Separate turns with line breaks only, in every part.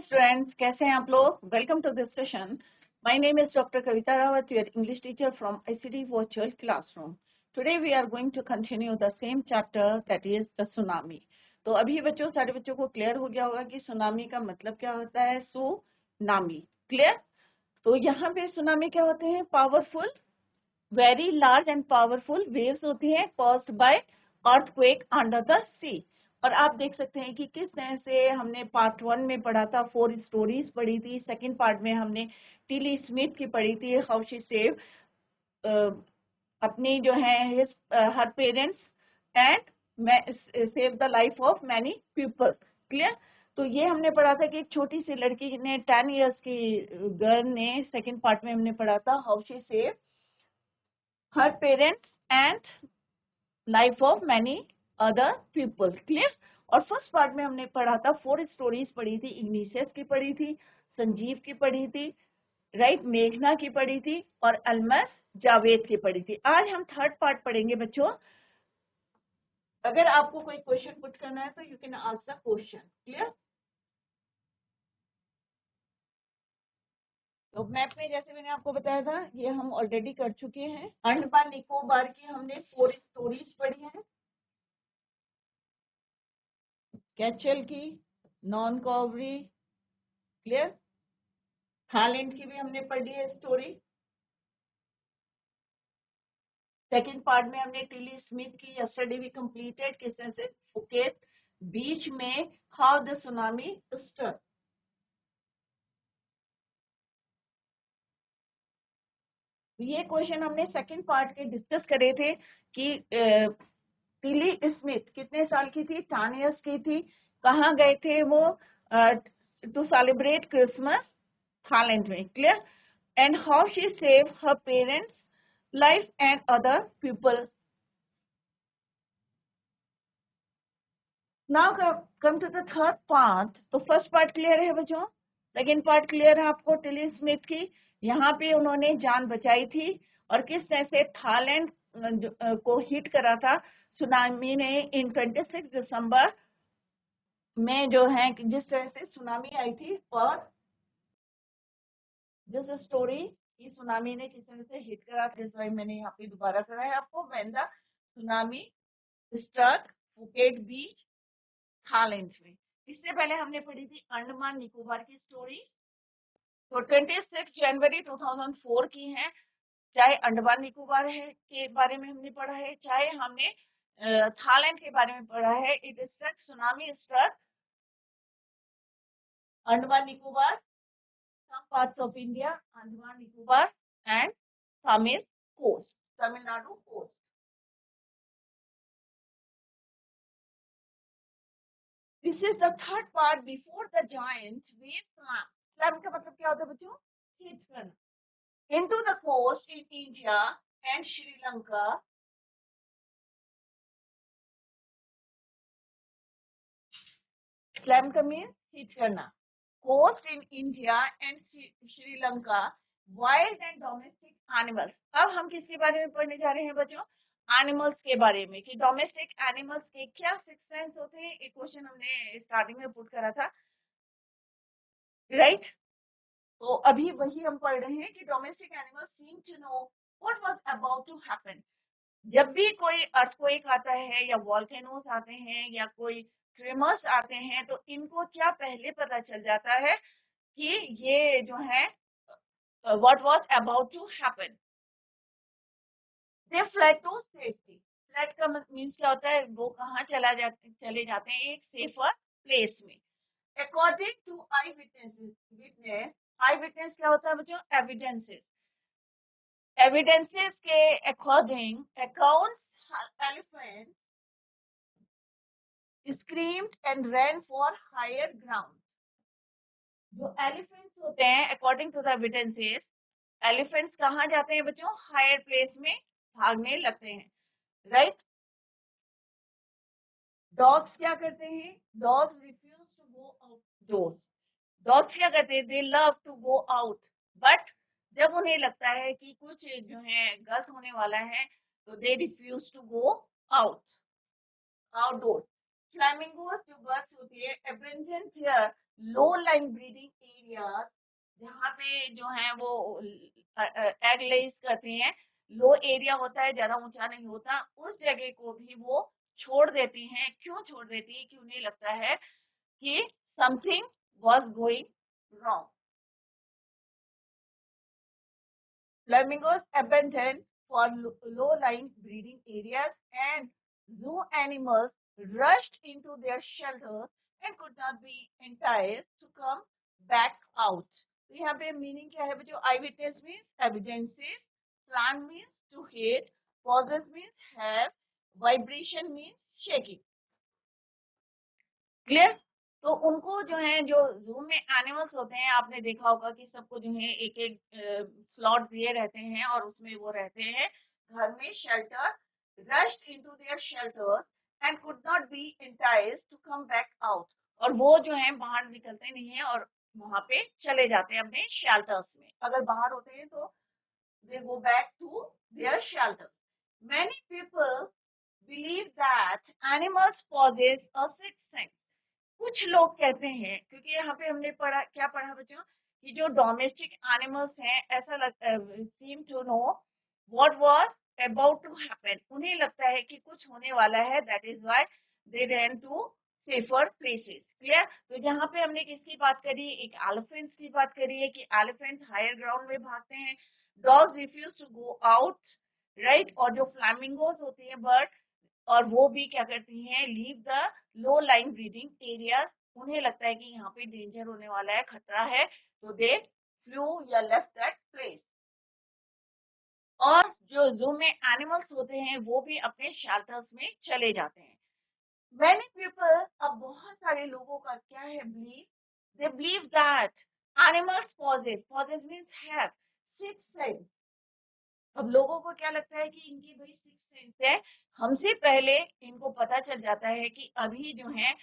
Students, कैसे हैं आप लोग? Welcome to this session. My name is doctor Kavita Rawat, your English teacher from ICT virtual classroom. Today we are going to continue the same chapter, that is the tsunami. तो अभी बच्चों, सारे बच्चों को क्लियर हो गया होगा कि सुनामी का मतलब क्या होता है. Tsunami clear. तो यहाँ पे सुनामी क्या होते हैं? Powerful, very large and powerful waves होती हैं caused by earthquake under the sea. और आप देख सकते हैं कि किस तरह से हमने पार्ट 1 में पढ़ा था, 4 स्टोरीज पढ़ी थी. सेकंड पार्ट में हमने टिली स्मिथ की पढ़ी थी, हाउ शी सेव अपनी जो है हर parents and save the life of many people. Clear. तो ये हमने पढ़ा था कि एक छोटी सी लड़की ने 10 इयर्स की गर्ल ने, सेकंड पार्ट में हमने पढ़ा था how she save her parents and life of many other people. Clear. और फर्स्ट पार्ट में हमने पढ़ा था 4 स्टोरीज पढ़ी थी. इग्निशियस की पढ़ी थी, संजीव की पढ़ी थी, राइट, मेघना की पढ़ी थी और अलमस जावेद की पढ़ी थी. आज हम थर्ड पार्ट पढ़ेंगे बच्चों. अगर आपको कोई क्वेश्चन पुट करना है तो you can ask the question. Clear. तो मैप में जैसे मैंने आपको बताया था, ये हम ऑलरेडी कर चुके हैं. अंडमान निकोबार की हमने 4 स्टोरीज पढ़ी हैं. कैचल की, नॉन कॉवरी, क्लियर. थाईलैंड की भी हमने पढ़ी है स्टोरी. सेकंड पार्ट में हमने टिली स्मिथ की यस्टरडे भी कंप्लीटेड, किस तरह से फुकेट बीच में हाउ द सुनामी स्टार्ट. ये क्वेश्चन हमने सेकंड पार्ट के डिस्कस करे थे कि टिली स्मिथ कितने साल की थी? 10 इयर्स की थी. कहाँ गए थे वो? टू सेलिब्रेट क्रिसमस, थाईलैंड में. Clear. And how she save her parents life and other people. Now come to the third part. तो फर्स्ट पार्ट क्लियर है बच्चों. सेकेंड पार्ट क्लियर है आपको टिली स्मिथ की. यहाँ पे उन्होंने जान बचाई थी और किस तरह से थाईलैंड को हिट करा था सुनामी ने इन 26 दिसंबर में, जो है जिस तरह से सुनामी आई थी. और दिस स्टोरी की सुनामी ने किस तरह से हिट करा था, मैंने यहाँ पे दोबारा करा है आपको. When the tsunami struck Phuket beach, Thailand में. इससे पहले हमने पढ़ी थी अंडमान निकोबार की स्टोरी. तो 26 जनवरी 2004 की है. चाहे अंडमान निकोबार है के बारे में हमने पढ़ा है, चाहे हमने थाईलैंड के बारे में पढ़ा है. It struck, tsunami struck Andaman Nicobar, some parts of India, Andaman Nicobar and Tamil coast, Tamil Nadu coast. This is the third part before the giant wave slam. Slam का मतलब क्या होता है बच्चों? Hit करना. Into the coast in India and Sri Lanka. Slam का means hit करना. Coast in India and Sri Lanka, wild and domestic animals. अब हम किसके बारे में पढ़ने जा रहे हैं बच्चों? एनिमल्स के बारे में, कि डोमेस्टिक एनिमल्स के क्या 6 सेंस होते हैं. एक क्वेश्चन हमने स्टार्टिंग में पुट करा था, राइट. तो अभी वही हम पढ़ रहे हैं कि domestic animals seem to know what was about to happen. जब भी कोई अर्थक्वेक आता है या वोल्केनोस आते हैं या कोई ट्रेमर्स आते हैं, तो इनको क्या पहले पता चल जाता है कि ये जो है what was about to happen. They fled to safety. Fled का मीन्स क्या होता है? वो कहाँ चले जाते हैं? एक सेफर प्लेस में. According to eyewitnesses, eyewitness क्या होता है बच्चों? Evidences. Evidences के according, accounts, elephant screamed and ran for higher ground. जो एलिफेंट्स होते हैं, according to the evidences, elephants कहाँ जाते हैं बच्चों? हायर प्लेस में भागने लगते हैं, राइट. डॉग्स क्या करते हैं? Dogs refuse to go outdoors. Dogs क्या करते हैं? They love to go out, but जब उन्हें लगता है कि कुछ जो है गलत होने वाला है, तो they refuse to go out, outdoors. Flamingos जो बर्ड्स होती है abundant here low line breeding areas, जहाँ पे जो है वो एग लेज करते हैं, लो एरिया होता है, ज्यादा ऊंचा नहीं होता, उस जगह को भी वो छोड़ देती हैं। क्यों छोड़ देती है? कि उन्हें लगता है कि something was going wrong. Flamingos abandoned for low-lying breeding areas, and zoo animals rushed into their shelters and could not be enticed to come back out. तो यहाँ पे मीनिंग क्या है बच्चों? Eye witness means evidences, plan means to hate, possess means have, vibration means shaking. Clear? तो उनको जो है, जो जू में एनिमल्स होते हैं, आपने देखा होगा कि सबको जो है एक एक स्लॉट दिए रहते हैं और उसमें वो रहते हैं घर में, shelter, rushed into their shelter and could not be enticed to come back out, और वो जो है बाहर निकलते नहीं है और वहां पे चले जाते हैं अपने शेल्टर्स में। अगर बाहर होते हैं तो they go back to their shelter. Many people believe that animals possess a sixth sense. कुछ लोग कहते हैं, क्योंकि यहाँ पे हमने पढ़ा, क्या पढ़ा बच्चों, कि जो डोमेस्टिक एनिमल्स हैं, ऐसा seem to know what was about to happen, उन्हें लगता है कि कुछ होने वाला है, that is why they run to safer places. Clear? तो यहाँ पे हमने किसकी बात करी? एक एलिफेंट्स की बात करी है कि एलिफेंट्स हायर ग्राउंड में भागते हैं, dogs refuse to go out, right, और जो फ्लैमिंगोज होती है बर्ड, और वो भी क्या करती हैं? Leave the low line breeding area, उन्हें लगता है कि यहाँ पे डेंजर होने वाला है, खतरा है, तो दे फ्लू या लेफ्ट दैट प्लेस। और जो जू में एनिमल्स होते हैं वो भी अपने शेल्टर्स में चले जाते हैं। Many people, अब बहुत सारे लोगों का क्या है belief? They believe that animals possess means have sixth sense। अब लोगों को क्या लगता है कि इनकी भाई सिक्स सेंस है, हमसे पहले इनको पता चल जाता है कि अभी जो है,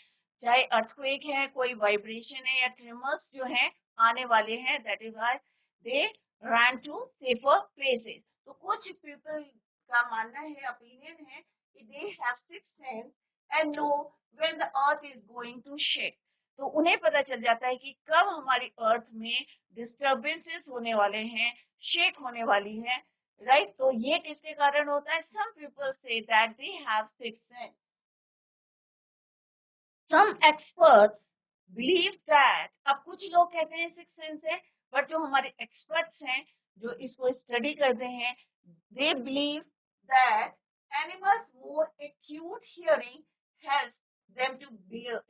चाहे अर्थक्वेक है, कोई वाइब्रेशन है या ट्रिमर्स जो है आने वाले हैं, that is why they run to safer places. तो कुछ पीपल का मानना है, ओपिनियन है कि they have six sense and know when the earth is going to shake. तो उन्हें पता चल जाता है कि कब हमारी अर्थ में डिस्टर्बेंसेस होने वाले हैं, शेक होने वाली है, राइट? तो ये किसके कारण होता है? Some people say that they have six sense. Some experts believe that, अब कुछ लोग कहते हैं सिक्स सेंस है, बट जो हमारे एक्सपर्ट्स हैं, जो इसको स्टडी करते हैं, they believe that animals more acute hearing helps them to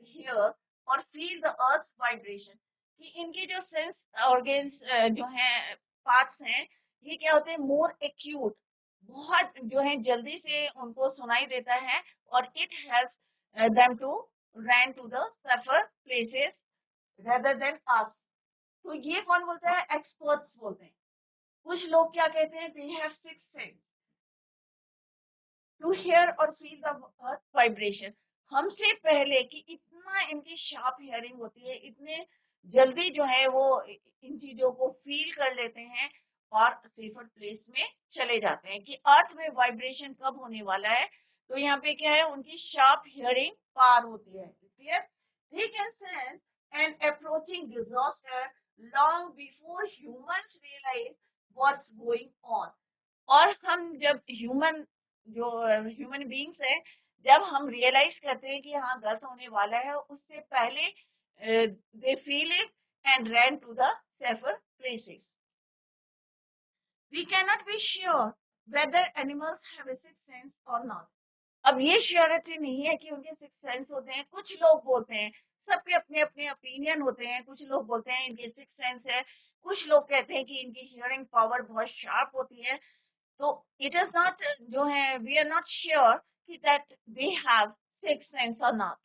hear और फील द अर्थ वाइब्रेशन। कि इनके जो सेंस ऑर्गन्स जो हैं, पार्ट्स हैं, ये क्या होते हैं? मोर एक्यूट, बहुत जो है जल्दी से उनको सुनाई देता है, और it helps them to ran to the safer places rather than us। तो ये कौन बोलता है? एक्सपर्ट्स बोलते हैं। कुछ लोग क्या कहते हैं? they have sixth sense to hear और feel the earth vibration। हमसे पहले कि इतना इनकी शार्प हियरिंग होती है, इतने जल्दी जो है वो इन चीजों को फील कर लेते हैं और सेफर प्लेस में चले जाते हैं कि अर्थ में वाइब्रेशन कब होने वाला है। तो यहाँ पे क्या है? उनकी शार्प हियरिंग पार होती है। Clear? They can sense an approaching disaster long before humans realize what's going on। और हम जब ह्यूमन बींग्स है, जब हम रियलाइज करते हैं कि हाँ गलत होने वाला है, उससे पहले they feel it and run to the safer places. We cannot be sure whether animals have a sixth sense और नॉट। अब ये श्योरिटी नहीं है कि उनके सिक्स सेंस होते हैं। कुछ लोग बोलते हैं, सबके अपने अपने ओपिनियन होते हैं, कुछ लोग बोलते हैं इनके सिक्स सेंस है, कुछ लोग कहते हैं कि इनकी हियरिंग पावर बहुत शार्प होती है। So it is not जो है, we are not sure that they have sixth sense or not,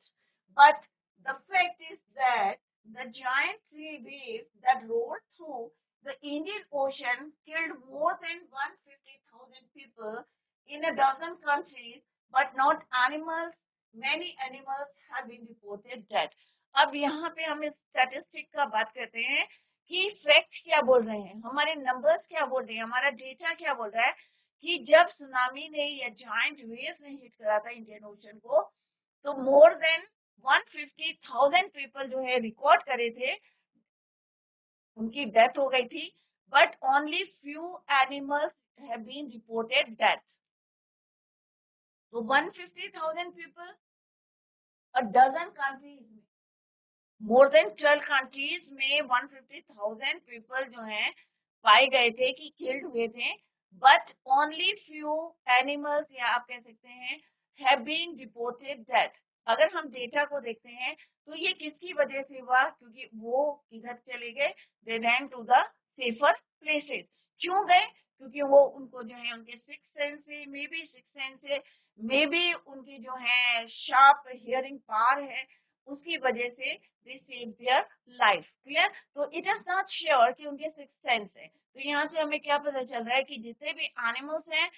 but the fact is that the giant sea waves that rolled through the Indian Ocean killed more than 150,000 people in a dozen countries, but not animals. Many animals have been reported dead। अब यहाँ पे हम statistic का बात करते हैं कि fact क्या बोल रहे हैं, हमारे नंबर्स क्या बोल रहे हैं, हमारा डेटा क्या बोल रहा है कि जब सुनामी ने या जायंट वेव्स ने हिट करा था इंडियन ओशन को, तो मोर देन 150,000 पीपल जो है रिकॉर्ड करे थे, उनकी डेथ हो गई थी, but only few animals have been reported death. तो 150,000 पीपल, अ डजन कंट्रीज में, मोर देन 12 कंट्रीज में 150,000 पीपल जो हैं पाए गए थे कि किल्ड हुए थे, बट ओनली फ्यू एनिमल्स, या आप कह सकते हैं, हैव बीन रिपोर्टेड डेथ। अगर हम डेटा को देखते हैं तो ये किसकी वजह से हुआ? क्योंकि वो किधर चले गए? They ran to the safer places. क्यों गए? क्योंकि वो उनको जो है उनके सिक्स सेंस से, मे बी सिक्स सेंस से, मे बी उनकी जो है शार्प हियरिंग पावर है, उसकी वजह से दे सेव देयर लाइफ। क्लियर? तो इट इज नॉट श्योर कि उनके सिक्स सेंस है। तो यहाँ से हमें क्या पता चल रहा है कि जितने भी एनिमल्स हैं,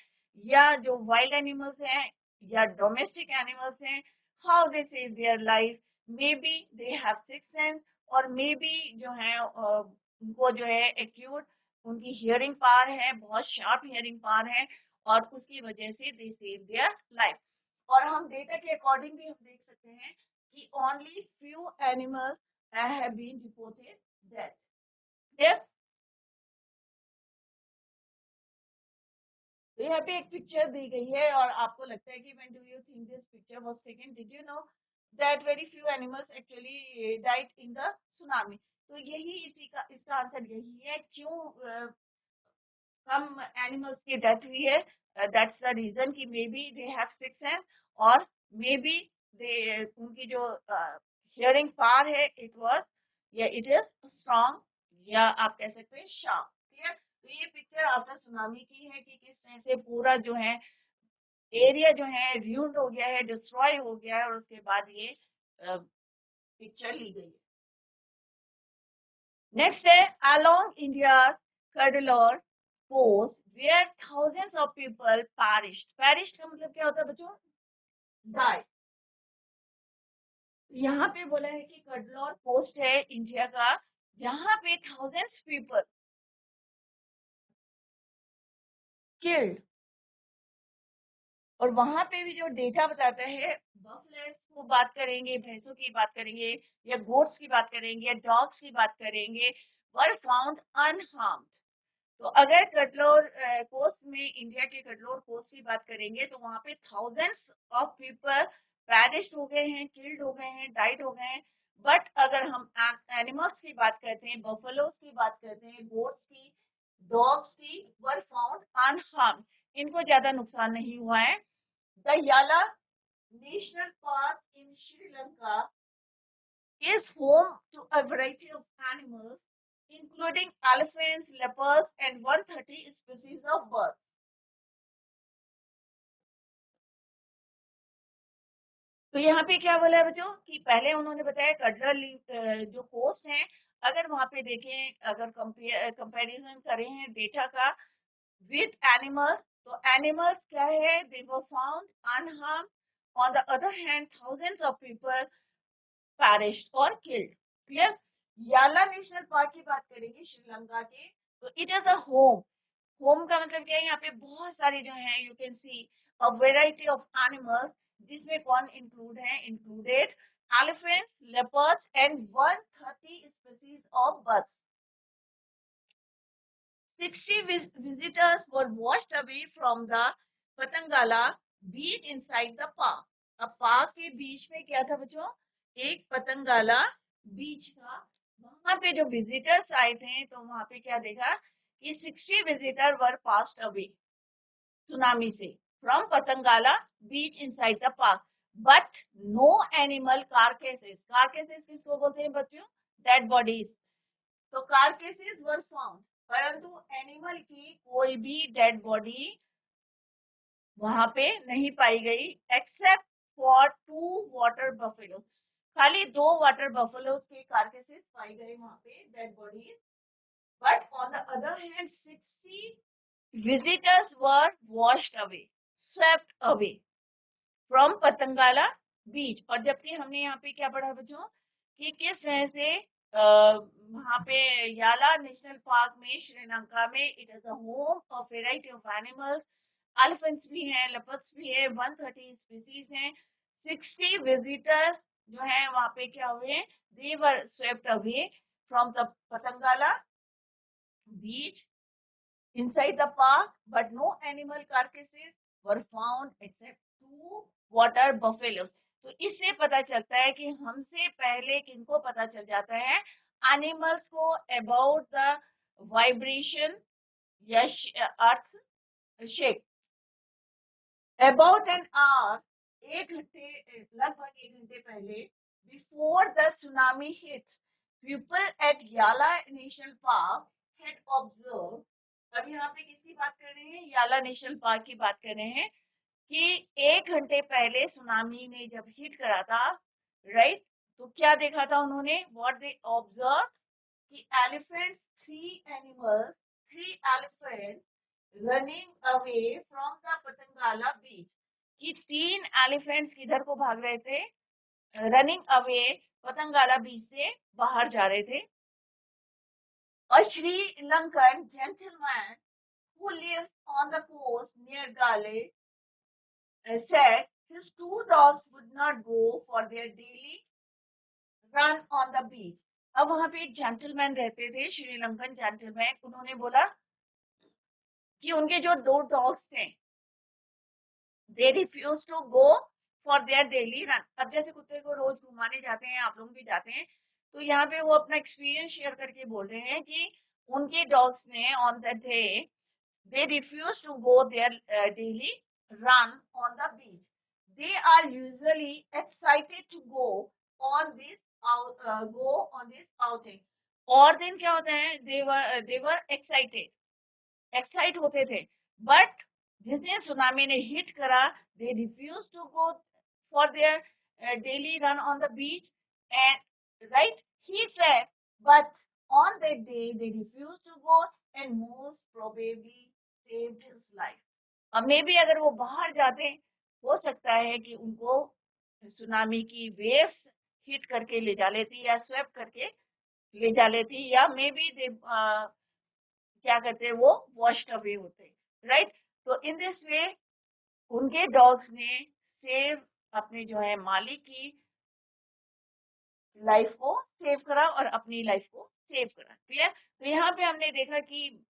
या जो वाइल्ड एनिमल्स हैं, या डोमेस्टिक एनिमल्स हैं, how they save their life, may be they have six sense, और मे बी जो है उनको जो है एक्यूट उनकी हियरिंग पावर है, बहुत शार्प हियरिंग पावर है, और उसकी वजह से दे सेव देयर लाइफ। और हम डेटा के अकॉर्डिंग भी हम देख सकते हैं कि only few animals have been reported dead. Yes? तो यहाँ पे एक पिक्चर दी गई है, और आपको लगता है कि when do you think this picture was taken? Did you know that very few animals actually died in the tsunami? तो यही इसी का इसका आंसर यही है, क्यों कम एनिमल्स की डेथ हुई है। दैट्स द रीजन कि may be they have six sense, और मे बी दे उनकी जो हियरिंग पावर है, इट वाज, या इट इज स्ट्रॉन्ग, या आप कह सकते हैं शार्प। क्लियर? तो ये पिक्चर आफ्टर सुनामी की है कि किस तरह से पूरा जो है एरिया जो है र्यून्ड हो गया है, डिस्ट्रॉय हो गया है, और उसके बाद ये पिक्चर ली गई है। नेक्स्ट है along India's Cuddalore coast where thousands of people perished. Perished का मतलब क्या होता है बच्चों? Die. यहाँ पे बोला है कि कडलौर कोस्ट है इंडिया का, जहाँ पे thousands people killed, और वहां पे भी जो डेटा बताता है, बफेलोज को बात करेंगे, भैंसों की बात करेंगे, या गोट्स की बात करेंगे, या डॉग्स की बात करेंगे, वर फाउंड अनहार्म्ड। तो अगर कटलोर कोस्ट में, इंडिया के कटलोर कोस्ट की बात करेंगे, तो वहां पे थाउजेंड्स ऑफ पीपल पेरिश हो गए हैं, किल्ड हो गए हैं, डाइड हो गए हैं। बट अगर हम एनिमल्स की बात करते हैं, बफेलोज की बात करते हैं, गोट्स की, डॉग्स की, वर फाउंड अनहार्म्ड, इनको ज्यादा नुकसान नहीं हुआ है। द याला national park in Sri Lanka is home to a variety of animals, including elephants, leopards, and 130 species of birds. तो यहाँ पे क्या बोला है बच्चों कि पहले उन्होंने बताया कडलर जो कोस्ट है, अगर वहां पे देखें, अगर कंपैरिजन करें हैं डेटा का विद एनिमल्स, तो एनिमल्स क्या है, they were found unharmed. On the other hand thousands of people perished और killed. Clear? Yala national park की बात करेंगे श्रीलंका के, तो it is a home. Home का मतलब क्या है? यहाँ पे बहुत सारे जो है, you can see a variety of animals, जिसमें कौन इंक्लूड है? Included elephants, leopards, and 130 species of birds. 60 visitors were washed away from the Patangala beach inside the park. अब पार्क के बीच में क्या था बच्चों? एक पतंगाला बीच था। वहां पे जो विजिटर्स आए थे, तो वहां पे क्या देखा कि 60 visitor were passed away tsunami से, from Patanangala beach inside the park, but no animal carcasses. Carcasses किसको बोलते हैं बच्चों? Dead bodies. तो कार्केसेस वर फाउंड, परंतु एनिमल की कोई भी डेड बॉडी वहां पे नहीं पाई गई, एक्सेप्ट फॉर 2 वाटर बफेलो। खाली 2 वाटर बफेलो के कार्केसेस पाई गए वहां पे, dead bodies. But on the other hand 60 visitors were washed away, swept away from पतंगाला बीच। और जबकि हमने यहाँ पे क्या पढ़ा बच्चों कि किस तरह से वहां पे याला नेशनल पार्क में श्रीलंका में, it is a home of variety of animals, elephants भी हैं, लेपर्ड्स भी है, 130 स्पीसीज हैं, 60 विजिटर्स जो है वहां पे क्या हुए, they were swept away from the Patangala beach inside the park, but no animal carcasses were found except 2 water buffaloes. तो इससे पता चलता है कि हमसे पहले किनको पता चल जाता है, एनिमल्स को, अबाउट द वाइब्रेशन या अर्थ शेक। अबाउट एन आवर, 1 घंटे, लगभग 1 घंटे पहले, before the tsunami hit, people at याला नेशनल पार्क had observed, अब यहाँ पे किसकी बात कर रहे हैं, याला नेशनल पार्क की बात कर रहे हैं, कि 1 घंटे पहले सुनामी ने जब हिट करा था, राइट, तो क्या देखा था उन्होंने, व्हाट दे ऑब्जर्व, कि elephant, 3 elephant running away from the Patanangala beach, कि 3 एलिफेंट्स किधर को भाग रहे थे, रनिंग अवे, पतंगाला बीच से बाहर जा रहे थे। A Sri Lankan gentleman who lives on the coast near Gale said his 2 dogs would not go for their daily run on the beach. अब वहां पे एक जेंटलमैन रहते थे, श्रीलंकन जेंटलमैन, उन्होंने बोला कि उनके जो 2 डॉग्स थे, they refuse to go for their daily run. अब जैसे कुत्ते को रोज घुमाने जाते हैं, आप लोग भी जाते हैं, तो यहाँ पे वो अपना एक्सपीरियंस शेयर करके बोल रहे हैं कि उनके डॉग्स ने on the day they refuse to go their daily run on the beach. They are usually excited to go on this outing. और दिन क्या होता है, they were excite होते थे, but जिस दिन सुनामी ने हिट करा, they refused to go for their daily run on the beach, and right, he said, but on that day they refused to go and most probably saved his life. अब may be अगर वो बाहर जाते, हो सकता है कि उनको सुनामी की वेव्स हिट करके ले जा लेती या स्वेप करके ले जा लेती, या मे बी दे क्या करते हैं, वो वॉश्ड अवे होते, राइट। तो इन दिस वे उनके डॉग्स ने सेव अपने जो है मालिक की लाइफ को सेव करा और अपनी लाइफ को सेव करा, क्लियर। तो यहाँ पे हमने देखा कि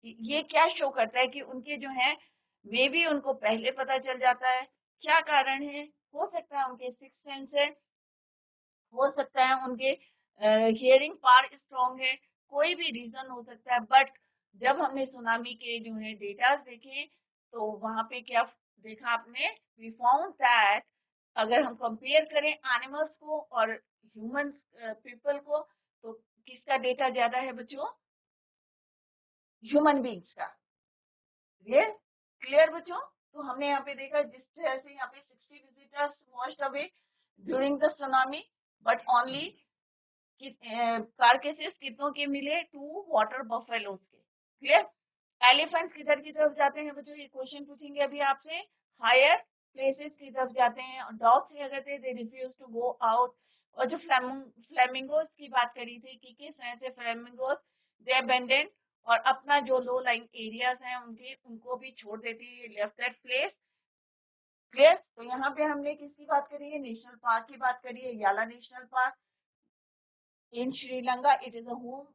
ये क्या शो करता है कि उनके जो है मे बी उनको पहले पता चल जाता है, क्या कारण है, हो सकता है उनके सिक्स सेंस है, हो सकता है उनके हियरिंग पावर स्ट्रॉन्ग है, कोई भी रीजन हो सकता है, बट जब हमने सुनामी के जो है डेटा देखे, तो वहां पे क्या देखा आपने, वी फाउंड दैट अगर हम कंपेयर करें एनिमल्स को और ह्यूमन पीपल को, तो किसका डेटा ज्यादा है बच्चों, ह्यूमन बींग्स का, क्लियर, क्लियर बच्चों। तो हमने यहाँ पे देखा जिस तरह से यहाँ पे 60 visitors washed away during the tsunami, but only carcasses कितनों के मिले, 2 वाटर बफेलोज के, क्लियर। एलिफेंट्स किधर की तरफ जाते हैं बच्चों, ये क्वेश्चन पूछेंगे अभी आपसे, हायर प्लेसेस की तरफ जाते हैं, और डॉग्स क्या कहते हैं, they refuse to go out. और जो फ्लेमिंगोस की बात करी थी कि किस तरह से फ्लेमिंगोस दे अबेंडन और अपना जो लो लाइंग एरियाज हैं उनको भी छोड़ देती है, लेफ्ट दैट प्लेस, क्लियर। तो यहाँ पे हमने किसकी बात करी है, नेशनल पार्क की बात करी है, Yala national park in Sri Lanka. It is a home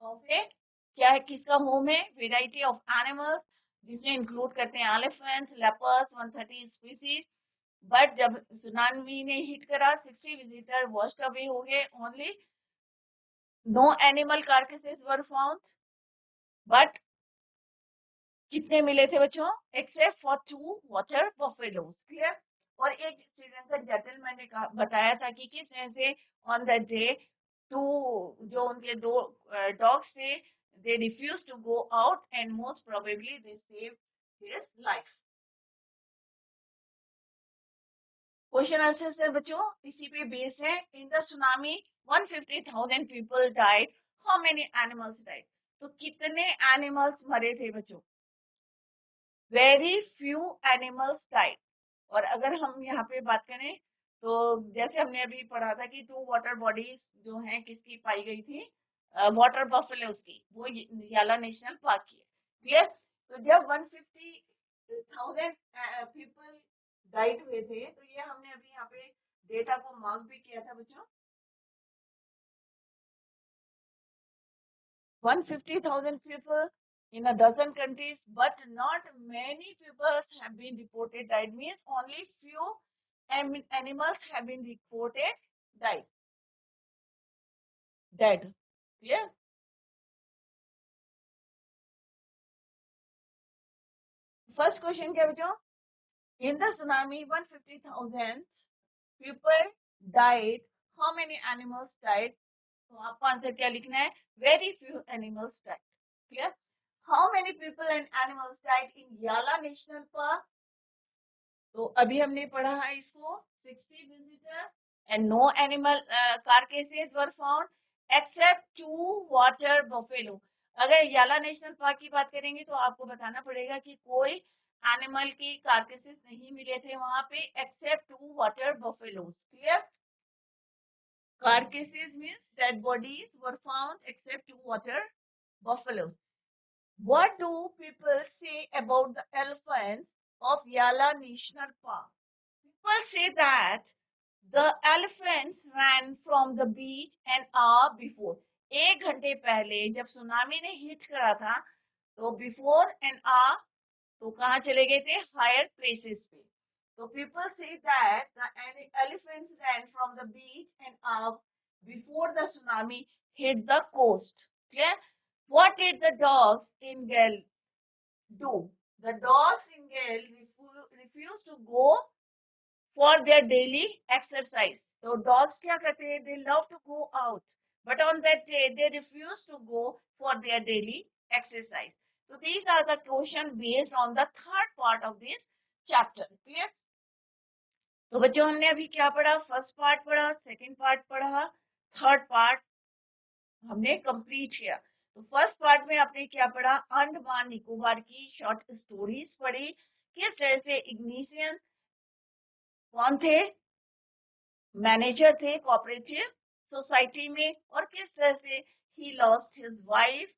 of a, क्या है, किसका होम है, वेराइटी ऑफ एनिमल्स, जिसमें इंक्लूड करते हैं एलिफेंट्स, लेपर्ड्स, 130 स्पीसीज। बट जब सुनामी ने हिट करा, 60 विजिटर वॉश्ड अवे हो गए, only no animal carcasses were found, but कितने मिले थे बच्चों, except for 2 water buffaloes, clear. और एक श्रीलंकन जेंटलमैन ने बताया था कि किस तरह से ऑन द डे 2 जो उनके 2 डॉग्स थे, they refused to go out and most probably they saved his life. Question answer sir बच्चों इसी पे बेस है। In the tsunami 150,000 people died, how many animals died, तो कितने एनिमल्स मरे थे बच्चों, वेरी फ्यू एनिमल्स डाइड। और अगर हम यहाँ पे बात करें तो जैसे हमने अभी पढ़ा था कि 2 वाटर बॉडीज जो हैं किसकी पाई गई थी, वाटर बफेलोज की, वो याला नेशनल पार्क की है, क्लियर। तो जब 150,000 पीपल डाइड हुए थे। तो ये हमने अभी यहाँ पे डेटा को मार्क भी किया था बच्चों। 150,000 people in a dozen countries, but not many people have been reported died. Means only few animals have been reported died, dead. Clear? First question क्या बच्चों? In the tsunami, 150,000 people died. How many animals died? तो आपको answer क्या लिखना है? Very few animals died. Clear? How many people and animals died in Yala National Park? तो अभी हमने पढ़ा है इसको 60 visitor and no animal carcasses were found except 2 water buffalo. अगर याला नेशनल पार्क की बात करेंगे तो आपको बताना पड़ेगा कि कोई एनिमल की कार्केसेस नहीं मिले थे वहां पे except 2 water buffaloes. Clear? Carcasses means dead bodies were found except 2 water buffaloes. What do people say about the elephants of Yala National Park? People say that the elephants ran from the beach an hour before. 1 घंटे पहले जब tsunami ने hit करा था तो before an hour तो कहाँ चले गए थे? हायर प्लेसेस पे। तो people say that the elephants ran from the beach an hour before the tsunami hit the coast. Clear? What did the dogs in Gale do? The dogs in Gale refused to go for their daily exercise. So dogs क्या करते हैं? They love to go out, but on that day they refuse to go for their daily exercise. So these are the questions based on the third part of this chapter. Clear? तो बच्चों हमने अभी क्या पढ़ा? First part पढ़ा, second part पढ़ा, third part हमने complete किया। तो फर्स्ट पार्ट में आपने क्या पढ़ा? अंडमान निकोबार की शॉर्ट स्टोरीज पढ़ी। किस तरह से इग्निशियन कौन थे? मैनेजर थे कोऑपरेटिव सोसाइटी में, और किस तरह से ही lost his wife,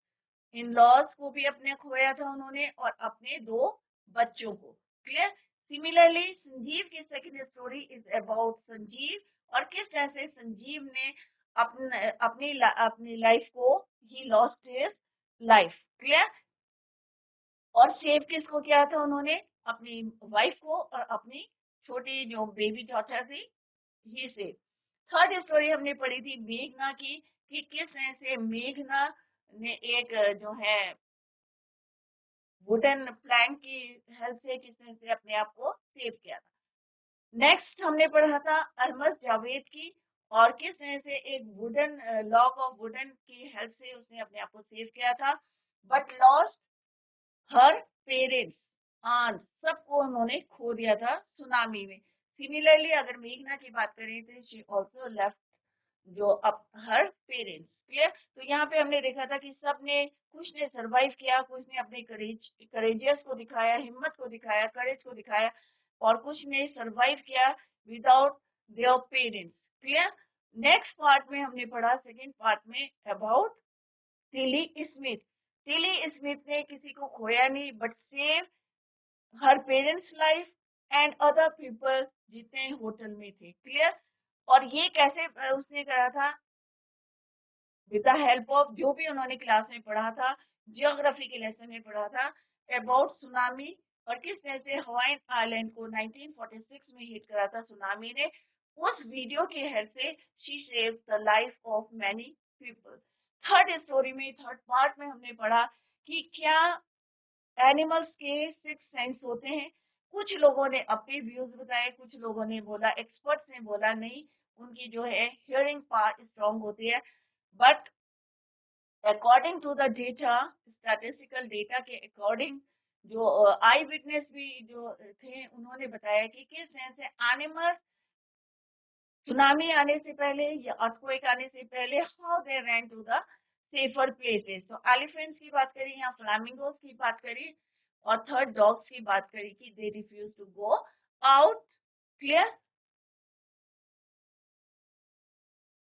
in laws को भी अपने खोया था उन्होंने, और अपने 2 बच्चों को। क्लियर? सिमिलरली संजीव की second story is about Sanjeev, और किस तरह से संजीव ने अपनी लाइफ को ही लॉस्ट हिज लाइफ। क्लियर? और सेव किसको किया था उन्होंने? अपनी वाइफ को और अपनी छोटी जो बेबी डॉटर थी ही से। थर्ड स्टोरी हमने पढ़ी थी मेघना की, कि किस तरह से मेघना ने एक जो है वुडन प्लैंक की हेल्प से किस तरह से अपने आप को सेव किया था। नेक्स्ट हमने पढ़ा था अहमद जावेद की, और किस तरह से एक वुडन लॉग ऑफ वुडन की हेल्प से उसने अपने आप को सेव किया था, but lost her parents, aunt, सबको उन्होंने खो दिया था सुनामी में। सिमिलरली अगर मेघना की बात करें तो शी ऑल्सो लेफ्ट जो अप हर पेरेंट्स। क्लियर? तो यहाँ पे हमने देखा था कि सब ने, कुछ ने सरवाइव किया, कुछ ने अपने करेजियस को दिखाया, हिम्मत को दिखाया, करेज को दिखाया, और कुछ ने सरवाइव किया without their parents. Clear? Next part में हमने पढ़ा सेकेंड पार्ट में about Tilly Smith. Tilly Smith ने किसी को खोया नहीं, but save her parents life and other people जितने होटल में थे। क्लियर? और ये कैसे उसने करा था? विद द हेल्प ऑफ जो भी उन्होंने क्लास में पढ़ा था, जियोग्राफी के लेसन में पढ़ा था अबाउट सुनामी, और किस तरह से हवाई आइलैंड को 1946 में हिट करा था सुनामी ने। उस वीडियो की हेल्प से she save the life of many people. Third story में, थर्ड पार्ट में हमने पढ़ा कि क्या एनिमल्स के 6 सेंस होते हैं। कुछ लोगों ने अपने व्यूज बताए, कुछ लोगों ने बोला, एक्सपर्ट्स ने बोला नहीं, उनकी जो है हियरिंग पावर स्ट्रांग होती है, but according to the data, statistical data के अकॉर्डिंग, जो आई विटनेस भी जो थे उन्होंने बताया कि किस तरह से एनिमल्स सुनामी आने से पहले या अर्थक्वेक आने से पहले how they ran to the safer places. तो एलिफेंट्स की बात करी, यहाँ फ्लामिंगोस की बात करी, और थर्ड डॉग्स की बात करी कि they refuse to go out. Clear?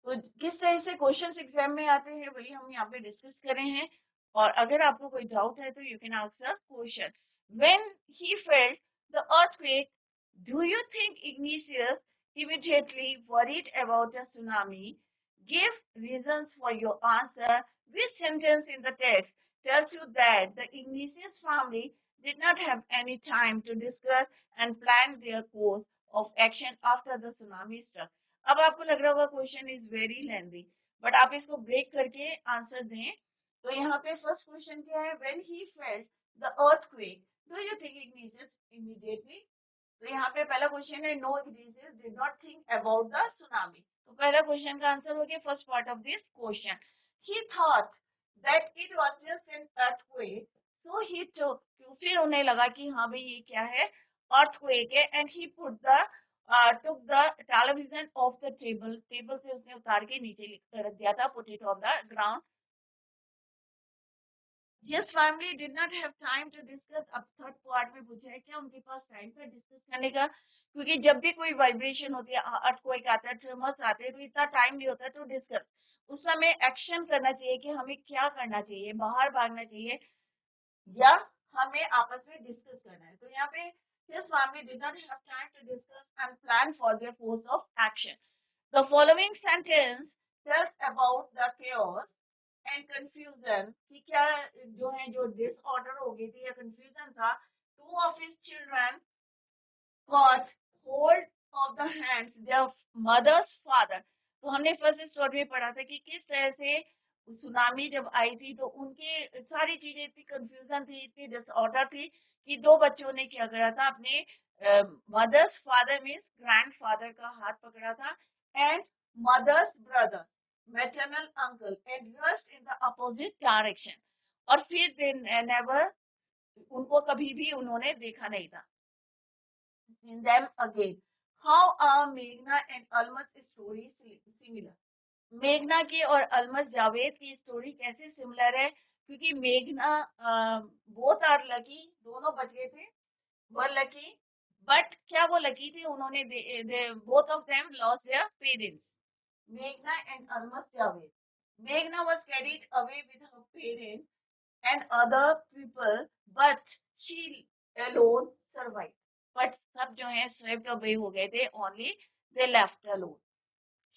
तो किस तरह से क्वेश्चंस एग्जाम में आते हैं वही हम यहाँ पे डिस्कस कर रहे हैं, और अगर आपको कोई डाउट है तो you can ask the question. When he felt the earthquake Do you think Ignatius immediately worried about a tsunami? Give reasons for your answer. Which sentence in the text tells you that the Ignatius family did not have any time to discuss and plan their course of action after the tsunami struck? अब आपको लग रहा होगा question is very lengthy, but आप इसको break करके answer दें. तो यहाँ पे फर्स्ट क्वेश्चन क्या है? When he felt the earthquake, do you think Ignatius immediately? तो यहाँ पे पहला क्वेश्चन है, no Ignatius did not think about the tsunami. तो पहला क्वेश्चन का आंसर हो गया first part of this question. He thought that it was just an earthquake, so he took, फिर उन्हें लगा कि हाँ भाई ये क्या है, अर्थक्वेक है, and he put the took the television off the table, table से उसने उतार के नीचे रख दिया था, put it on the ground. His family did not have time to discuss. अब थर्ड पार्ट में पूछा है क्या उनके पास टाइम था डिस्कस करने का, क्योंकि जब भी कोई वाइब्रेशन होती है, अर्थक्वेक आता है, ट्रेमर्स आते हैं, तो इतना टाइम नहीं होता टू डिस्कस. उस समय एक्शन करना चाहिए कि हमें क्या करना चाहिए, बाहर भागना चाहिए या हमें आपस में डिस्कस करना है. तो यहाँ पे his family did not have time to discuss and plan for their course of action. The following sentence tells about the chaos and confusion, कि क्या जो है, जो डिसऑर्डर हो गई थी या कंफ्यूजन था. Two of his children caught hold of the hands their mother's father. तो हमने फर्स्ट स्टोरी में पढ़ा था कि किस तरह से सुनामी जब आई थी तो उनके सारी चीजें इतनी कंफ्यूजन थी, इतनी डिसऑर्डर थी कि दो बच्चों ने क्या करा था, अपने मदर्स फादर मीन्स ग्रैंडफादर का हाथ पकड़ा था and mother's brother maternal uncle and rushed in the opposite direction. और फिर दे नेवर, उनको कभी भी उन्होंने देखा नहीं था. In them again. How are Meghna and Almas story similar? मेघना की और अलमस जावेद की स्टोरी कैसे सिमिलर है? क्योंकि मेघना बोथ आर लकी, दोनों बच गए थे, वर लकी, बट क्या वो लकी थे? उन्होंने both of them lost their parents. मेघना एंड अलमस जावेद. मेघना was carried away with her parents and other people, but she alone survived. But सब जो है swept away हो गए थे, only they left alone.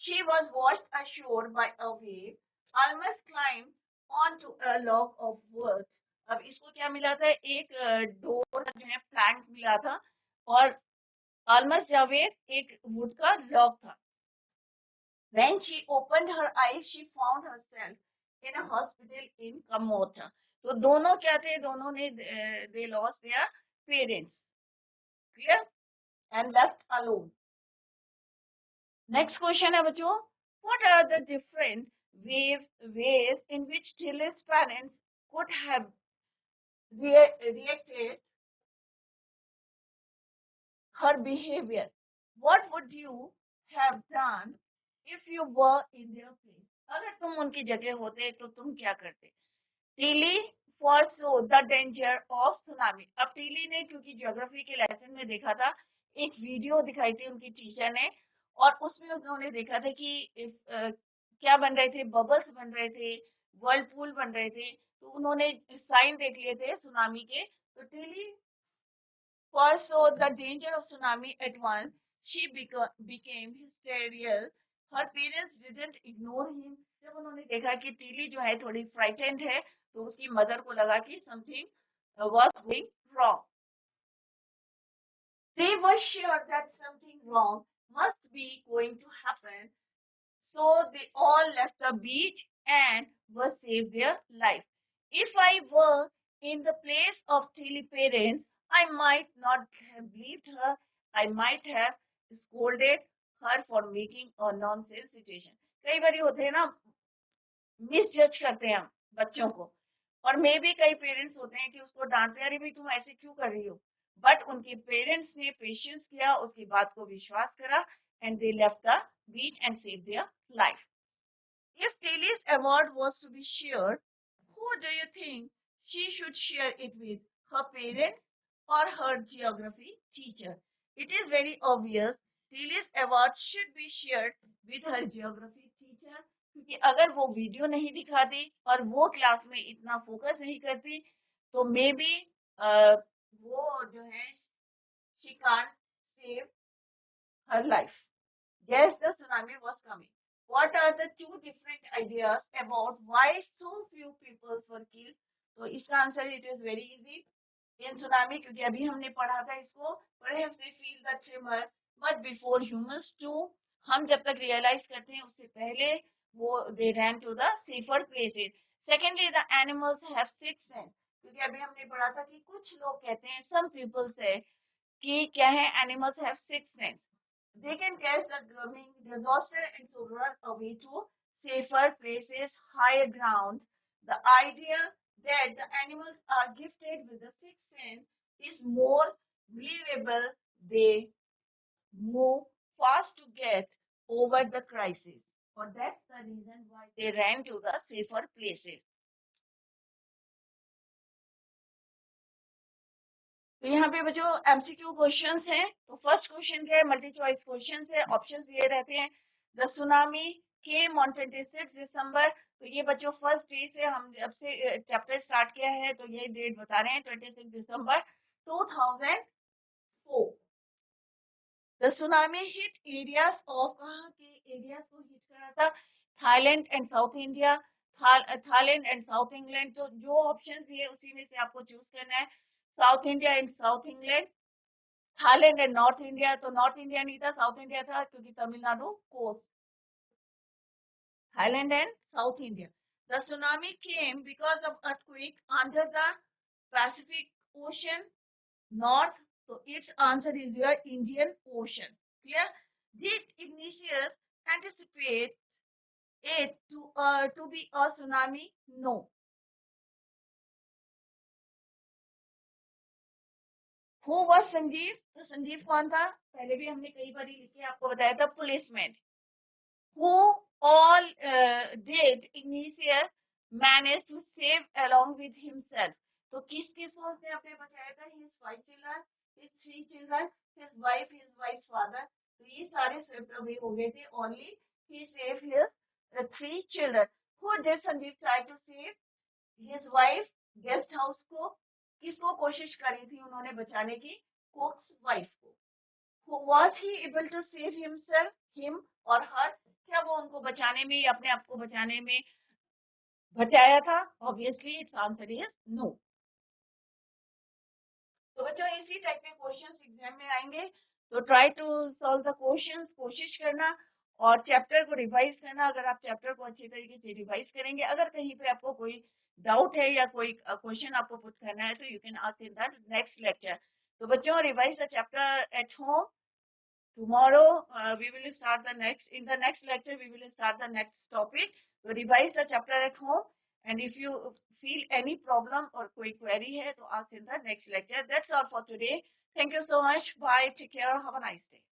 She was washed ashore by a wave. Almost climbed onto a log of wood. अब इसको क्या मिला था? एक डोर का जो है प्लैंक मिला था, और ऑलमोस्ट जावेद एक वुड का लॉग था. When she opened her eyes, she found herself in a hospital in Kamota. तो दोनों क्या थे? दोनों ने they lost their parents, clear, and left alone. Next question है बच्चों, what are the different ways in which Tilly's parents could have reacted her behavior? What would you have done if you were in their place? अगर तुम उनकी जगह होते तो तुम क्या करते? Tilly foresaw the danger of tsunami. अब टीली ने, क्योंकि ज्योग्राफी के लेसन में देखा था, एक वीडियो दिखाई थी उनकी टीचर ने, और उसमें उन्होंने देखा था कि क्या बन रहे थे, बबल्स बन रहे थे, वर्लपूल बन रहे थे. तो उन्होंने साइन देख लिए थे सुनामी के. तो Tilly foresaw the danger of tsunami at once. She became hysterical. Her parents didn't ignore him. जब उन्होंने देखा कि टीली जो है थोड़ी फ्राइटेंड है, तो उसकी मदर को लगा कि something was going wrong. They were sure that something wrong must be going to happen, so they all left the beach and were saved their life. If I were in the place of Tilly parents, I might not have believed her. I might have scolded her for making a nonsense situation. कई बार होते हैं ना, misjudge करते हैं हम बच्चों को, और मे भी कई पेरेंट्स होते हैं कि उसको डांटते हैं, अरे भाई तुम ऐसे क्यों कर रही हो, बट उनके पेरेंट्स ने पेशेंस किया, उसकी बात को विश्वास करा, and they left the beach and save their life. If Tilly's award was to be shared, who do you think she should share it with? Her parents or her geography teacher? It is very obvious Tilly's award should be shared with her geography teacher, क्योंकि अगर वो video नहीं दिखाती और वो class में इतना focus नहीं करती, तो मे बी वो जो है she can't save her life. Yes, the tsunami was coming. What are the two different ideas about why so few people were killed? तो इसका answer it is very easy. In tsunami, क्योंकि अभी हमने पढ़ा था इसको, perhaps they feel the tremor much before humans do. हम जब तक रियलाइज करते हैं उससे पहले वो they ran to the safer places. Secondly, the animals have sixth sense. क्योंकि अभी हमने पढ़ा था कि कुछ लोग कहते हैं, some people say कि क्या है, animals have sixth sense. They can catch the drumming disaster and so run away to safer places, higher ground. The idea that the animals are gifted with the sixth sense is more believable. They move fast to get over the crisis. Or that's the reason why they ran to the safer places. तो यहाँ पे बच्चों MCQ questions हैं. तो first question क्या है, multi choice question है, options दिए रहते हैं. द सुनामी केम ऑन 26 दिसंबर. तो ये बच्चों फर्स्ट डे से हम जब से चैप्टर स्टार्ट किया है तो ये डेट बता रहे हैं 26 दिसंबर 2004. The tsunami hit areas of, कहाँ के एरियाज को हिट करा था, Thailand and south India, Thailand and south England. तो जो ऑप्शन दिए उसी में से आपको चूज करना है. South India and south England, Thailand and north India. तो नॉर्थ इंडिया नहीं था, साउथ इंडिया था, क्योंकि Tamil Nadu coast. Thailand and south India. The tsunami came because of earthquake under the Pacific ocean north. तो it's answer is your Indian ocean. Clear? Did Ignatius anticipate it to be a tsunami? No. Who was Sanjeev? तो संजीव कौन था? पहले भी हमने कई बार लिखे, आपको बताया था, policeman. Who all did Ignatius manage to save along with himself? तो किस किस को उसने अपने बचाया था? His 5 children, his 3 children, his wife's father. तो ये सारे swept away हो गए थे. Only he saved his 3 children. Who did Sanjeev try to save? His wife. Guest house को किसको कोशिश करी थी उन्होंने बचाने की? कुक्स वाइफ को. Was he able to save himself, him or her? क्या वो उनको बचाने में या अपने आप को बचाने में बचाया था? Obviously, its answer is no. तो बच्चों इसी टाइप के क्वेश्चंस एग्जाम में आएंगे. तो try to solve the questions, कोशिश करना और चैप्टर को रिवाइज करना. अगर आप चैप्टर को अच्छी तरीके से रिवाइज करेंगे, अगर कहीं पे आपको कोई डाउट है या कोई क्वेश्चन आपको पुट करना है, तो you can ask in the next lecture. तो बच्चों revise the chapter at home. Tomorrow we will start the next, in the next lecture we will start the next topic. So revise the chapter at home, and if you feel any problem or कोई query है तो ask in the next lecture. That's all for today. Thank you so much. Bye. Take care. Have a nice day.